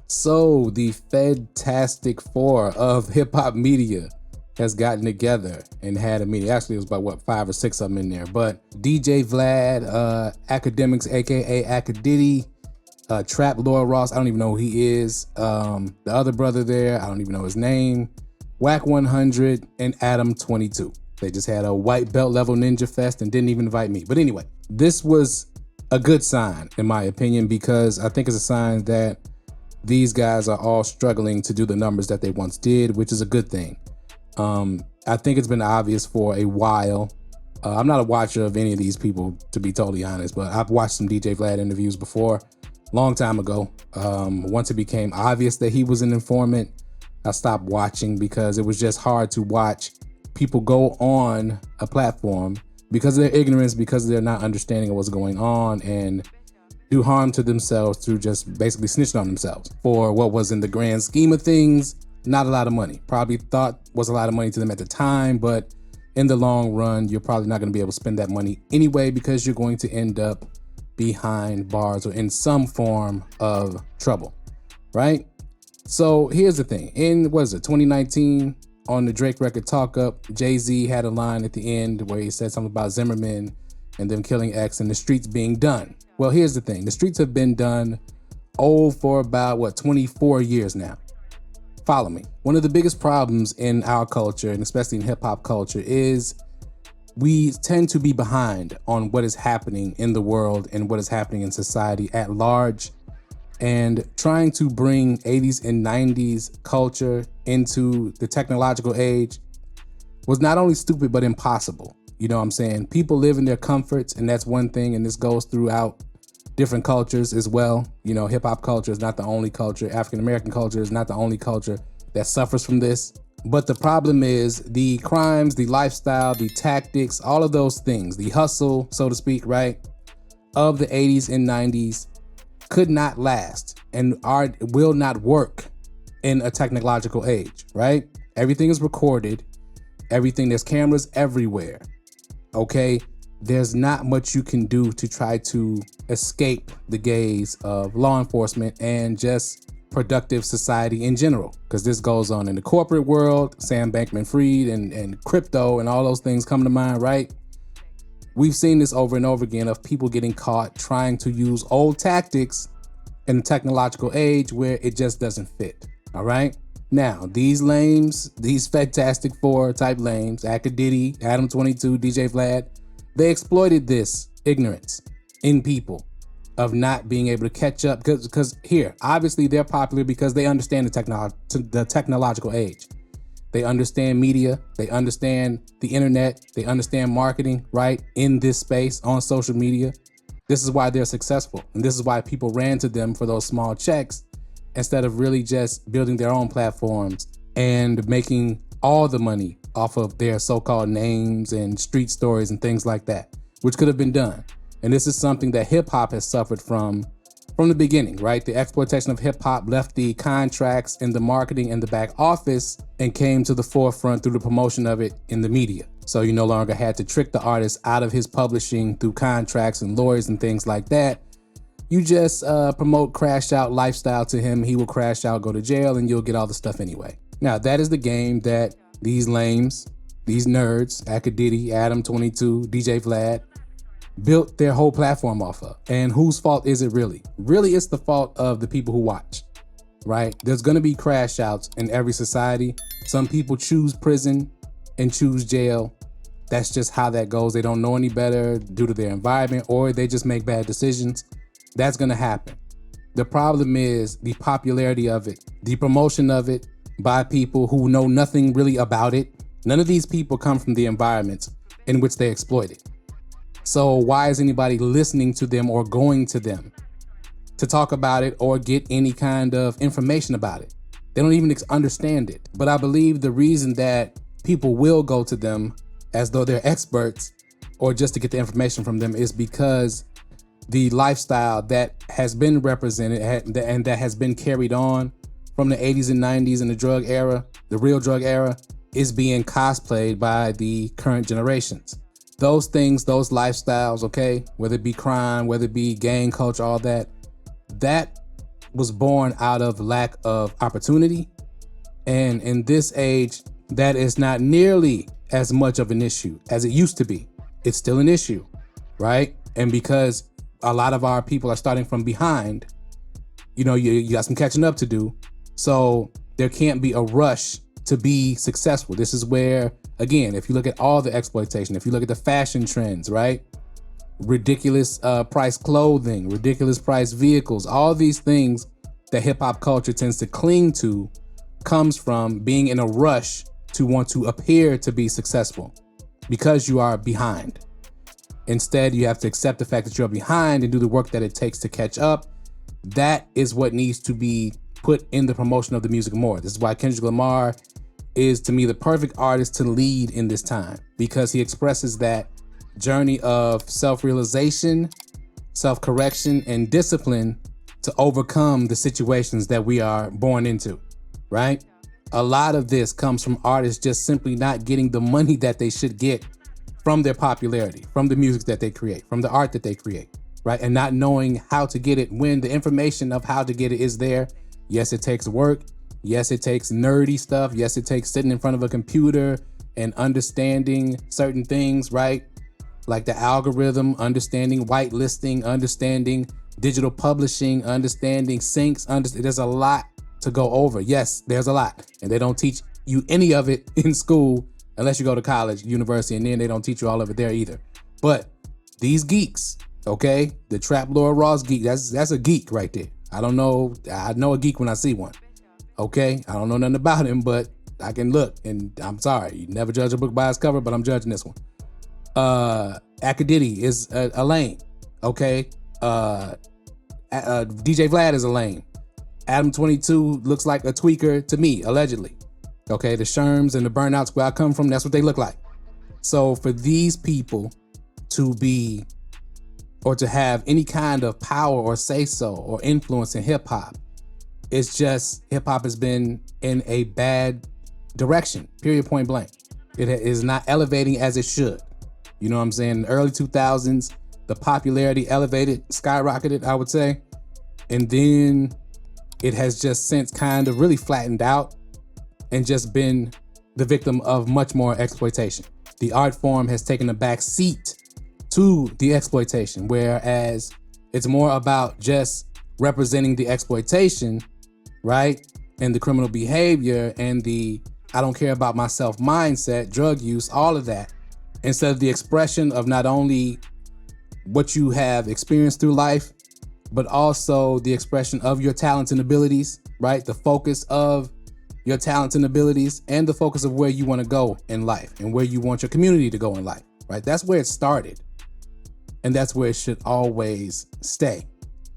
So the Fantastic Four of hip hop media has gotten together and had a meeting. Actually, it was about what, 5 or 6 of them in there. But DJ Vlad, Akademiks, aka Akadidi, Trap Lord Ross, I don't even know who he is. The other brother there, I don't even know his name. Wack 100 and Adam 22. They just had a white belt level ninja fest and didn't even invite me. But anyway, this was a good sign in my opinion, because I think it's a sign that these guys are all struggling to do the numbers that they once did, which is a good thing. I think it's been obvious for a while. I'm not a watcher of any of these people, to be totally honest, but I've watched some DJ Vlad interviews before, long time ago. Once it became obvious that he was an informant, I stopped watching because it was just hard to watch people go on a platform because of their ignorance, because they're not understanding of what's going on, and do harm to themselves through just basically snitching on themselves for what was, in the grand scheme of things, not a lot of money. Probably thought was a lot of money to them at the time, but in the long run, you're probably not going to be able to spend that money anyway, because you're going to end up behind bars or in some form of trouble, right? So here's the thing. In, what is it, 2019, on the Drake record Talk Up, Jay-Z had a line at the end where he said something about Zimmerman and them killing X and the streets being done. Well, here's the thing. The streets have been done, for about, what, 24 years now. Follow me. One of the biggest problems in our culture, and especially in hip hop culture, is we tend to be behind on what is happening in the world and what is happening in society at large. And trying to bring 80s and 90s culture into the technological age was not only stupid, but impossible. You know what I'm saying? People live in their comforts, and that's one thing, and this goes throughout different cultures as well. You know, hip hop culture is not the only culture. African-American culture is not the only culture that suffers from this. But the problem is the crimes, the lifestyle, the tactics, all of those things, the hustle, so to speak, right, of the 80s and 90s could not last and will not work in a technological age, right? Everything is recorded. Everything, there's cameras everywhere. Okay, there's not much you can do to try to escape the gaze of law enforcement and just productive society in general, because this goes on in the corporate world. Sam Bankman-Fried and crypto and all those things come to mind, right? We've seen this over and over again of people getting caught trying to use old tactics in the technological age where it just doesn't fit, all right? Now, these lames, these Fantastic Four type lames, Akadidi, Adam 22, DJ Vlad, they exploited this ignorance in people of not being able to catch up, because here, obviously they're popular because they understand the technological age. They understand media, they understand the internet, they understand marketing, right? In this space, on social media. This is why they're successful. And this is why people ran to them for those small checks instead of really just building their own platforms and making all the money off of their so-called names and street stories and things like that, which could have been done. And this is something that hip hop has suffered from the beginning, right? The exploitation of hip hop left the contracts and the marketing and the back office and came to the forefront through the promotion of it in the media. So you no longer had to trick the artist out of his publishing through contracts and lawyers and things like that. You just promote crash out lifestyle to him. He will crash out, go to jail, and you'll get all the stuff anyway. Now, that is the game that these lames, these nerds, Akadidi, Adam 22, DJ Vlad, built their whole platform off of. And whose fault is it really? Really, it's the fault of the people who watch, right? There's gonna be crash outs in every society. Some people choose prison and choose jail. That's just how that goes. They don't know any better due to their environment, or they just make bad decisions. That's gonna happen. The problem is the popularity of it, the promotion of it by people who know nothing really about it. None of these people come from the environments in which they exploit it. So why is anybody listening to them or going to them to talk about it or get any kind of information about it? They don't even understand it. But I believe the reason that people will go to them as though they're experts or just to get the information from them is because the lifestyle that has been represented and that has been carried on from the 80s and 90s and the drug era, the real drug era, is being cosplayed by the current generations. Those things, those lifestyles, okay, whether it be crime, whether it be gang culture, all that, that was born out of lack of opportunity. And in this age, that is not nearly as much of an issue as it used to be. It's still an issue, right? And because a lot of our people are starting from behind, you know, you got some catching up to do. So there can't be a rush to be successful. This is where, again, if you look at all the exploitation, if you look at the fashion trends, right? Ridiculous price clothing, ridiculous price vehicles, all these things that hip hop culture tends to cling to comes from being in a rush to want to appear to be successful because you are behind. Instead, you have to accept the fact that you're behind and do the work that it takes to catch up. That is what needs to be put in the promotion of the music more. This is why Kendrick Lamar is, to me, the perfect artist to lead in this time, because he expresses that journey of self-realization, self-correction, and discipline to overcome the situations that we are born into, right? A lot of this comes from artists just simply not getting the money that they should get from their popularity, from the music that they create, from the art that they create, right? And not knowing how to get it when the information of how to get it is there. Yes, it takes work. Yes, it takes nerdy stuff. Yes, it takes sitting in front of a computer and understanding certain things, right? Like the algorithm, understanding whitelisting, understanding digital publishing, understanding syncs. There's a lot to go over. Yes, there's a lot. And they don't teach you any of it in school unless you go to college, university, and then they don't teach you all of it there either. But these geeks, okay, the Trap Lord Ross geek, that's a geek right there. I don't know. I know a geek when I see one. Okay, I don't know nothing about him, but I can look. And I'm sorry, you never judge a book by its cover, but I'm judging this one. Akademiks is a lame. Okay, DJ Vlad is a lame. Adam 22 looks like a tweaker to me, allegedly. Okay, the Sherms and the Burnouts where I come from, that's what they look like. So for these people to be, or to have any kind of power or say-so or influence in hip hop, it's just hip hop has been in a bad direction, period, point blank. It is not elevating as it should. You know what I'm saying? In the early 2000s, the popularity elevated, skyrocketed, I would say. And then it has just since kind of really flattened out and just been the victim of much more exploitation. The art form has taken a back seat to the exploitation, whereas it's more about just representing the exploitation, right? And the criminal behavior and the I don't care about myself mindset, drug use, all of that, instead of the expression of not only what you have experienced through life, but also the expression of your talents and abilities, right? The focus of your talents and abilities and the focus of where you want to go in life and where you want your community to go in life, right? That's where it started. And that's where it should always stay.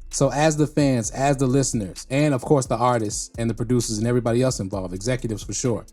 So as the fans, as the listeners, and of course the artists and the producers and everybody else involved, executives for sure.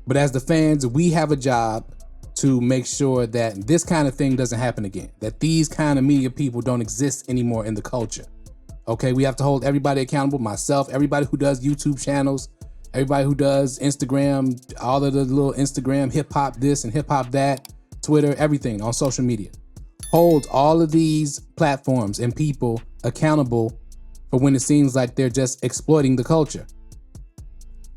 But as the fans, we have a job to make sure that this kind of thing doesn't happen again, that these kind of media people don't exist anymore in the culture. Okay, we have to hold everybody accountable, myself, everybody who does YouTube channels, everybody who does Instagram, all of the little Instagram, hip hop this and hip hop that, Twitter, everything on social media. Hold all of these platforms and people accountable for when it seems like they're just exploiting the culture.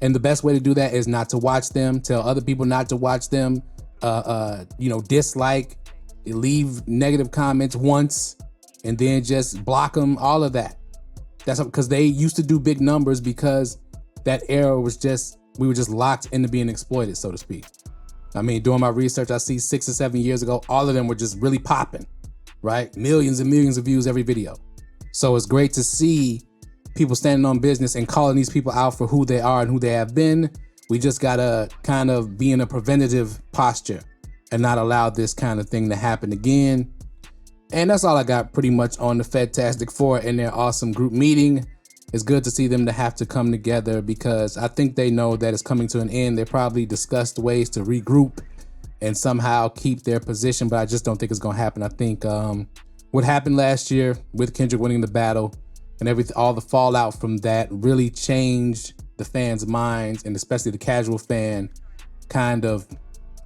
And the best way to do that is not to watch them, tell other people not to watch them, dislike, leave negative comments once, and then just block them, all of that. That's because they used to do big numbers because that era was just, we were just locked into being exploited, so to speak. I mean, doing my research, I see 6 or 7 years ago, all of them were just really popping, right? Millions and millions of views every video. So it's great to see people standing on business and calling these people out for who they are and who they have been. We just gotta kind of be in a preventative posture and not allow this kind of thing to happen again. And that's all I got pretty much on the Fedtastic 4 in their awesome group meeting. It's good to see them to have to come together because I think they know that it's coming to an end. They probably discussed ways to regroup and somehow keep their position, but I just don't think it's gonna happen. I think what happened last year with Kendrick winning the battle and all the fallout from that really changed the fans' minds, and especially the casual fan kind of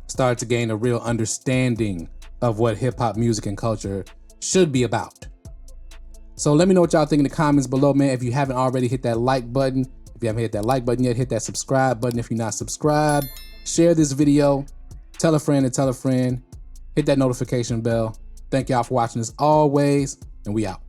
started to gain a real understanding of what hip hop music and culture should be about. So let me know what y'all think in the comments below, man. If you haven't already, hit that like button. If you haven't hit that like button yet, hit that subscribe button. If you're not subscribed, share this video, tell a friend and tell a friend, hit that notification bell. Thank y'all for watching as always, and we out.